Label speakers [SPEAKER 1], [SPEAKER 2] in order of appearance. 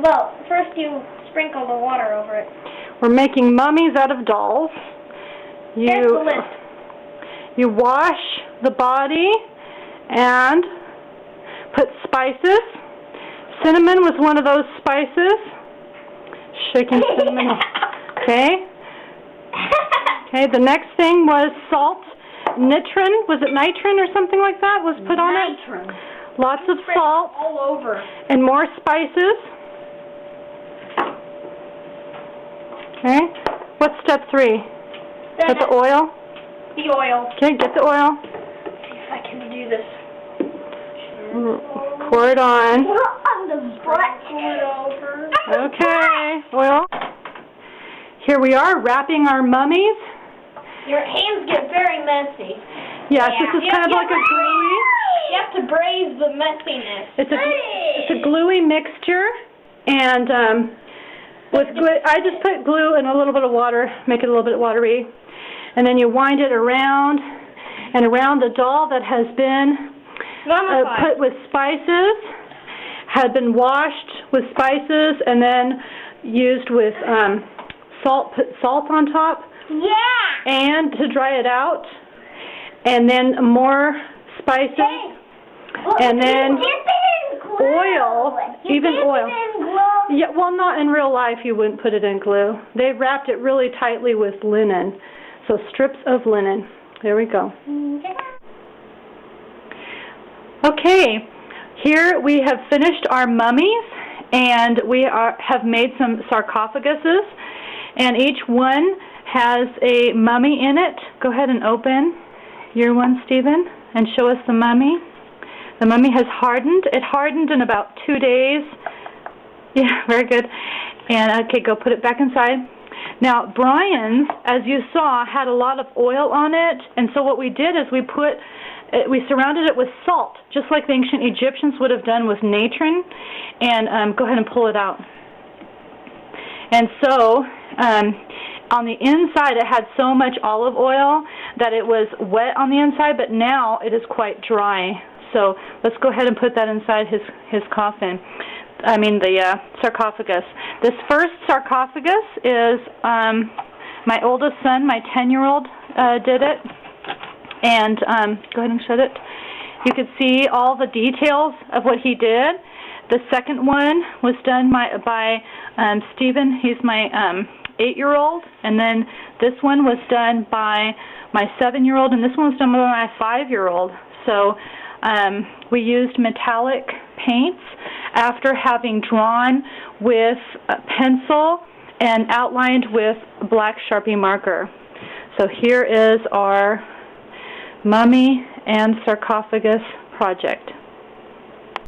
[SPEAKER 1] Well, first you sprinkle the water over it.
[SPEAKER 2] We're making mummies out of dolls.
[SPEAKER 1] Here's the list.
[SPEAKER 2] You wash the body and put spices. Cinnamon was one of those spices. Shaking cinnamon. Okay. Okay, the next thing was salt. Nitrin, was it nitrin or something like that was put on it?
[SPEAKER 1] Nitrin.
[SPEAKER 2] Lots of salt.
[SPEAKER 1] All over.
[SPEAKER 2] And more spices. Okay. What's step 3? Get the oil?
[SPEAKER 1] The oil.
[SPEAKER 2] Okay, get the oil.
[SPEAKER 1] Let's see if I can do this.
[SPEAKER 2] Pour it on.
[SPEAKER 1] On the butt. Pour it over.
[SPEAKER 2] Okay, oil. Here we are wrapping our mummies.
[SPEAKER 1] Your hands get very messy.
[SPEAKER 2] Yes, this is kind of like a gluey.
[SPEAKER 1] You have to braise the messiness.
[SPEAKER 2] It's a gluey mixture, and with glue, I just put glue and a little bit of water, make it a little bit watery, and then you wind it around and around the doll that has been put with spices, had been washed with spices, and then used with salt. Put salt on top.
[SPEAKER 1] Yeah.
[SPEAKER 2] And to dry it out, and then more spices, and then oil, even oil. Yeah, well, not in real life. You wouldn't put it in glue. They wrapped it really tightly with linen, so strips of linen. There we go. Okay, here we have finished our mummies, and we have made some sarcophaguses, and each one has a mummy in it. Go ahead and open your one, Stephen, and show us the mummy. The mummy has hardened. It hardened in about 2 days. Yeah, very good. And okay, go put it back inside. Now, Brian's, as you saw, had a lot of oil on it, and so what we did is we surrounded it with salt, just like the ancient Egyptians would have done with natron. And go ahead and pull it out. And so, on the inside, it had so much olive oil that it was wet on the inside, but now it is quite dry. So let's go ahead and put that inside his coffin. I mean the sarcophagus. This first sarcophagus is my oldest son, my 10-year-old, did it. And go ahead and shut it. You could see all the details of what he did. The second one was done by Stephen. He's my 8-year-old, and then this one was done by my 7-year-old, and this one was done by my 5-year-old. So we used metallic paints after having drawn with a pencil and outlined with black Sharpie marker. So here is our mummy and sarcophagus project.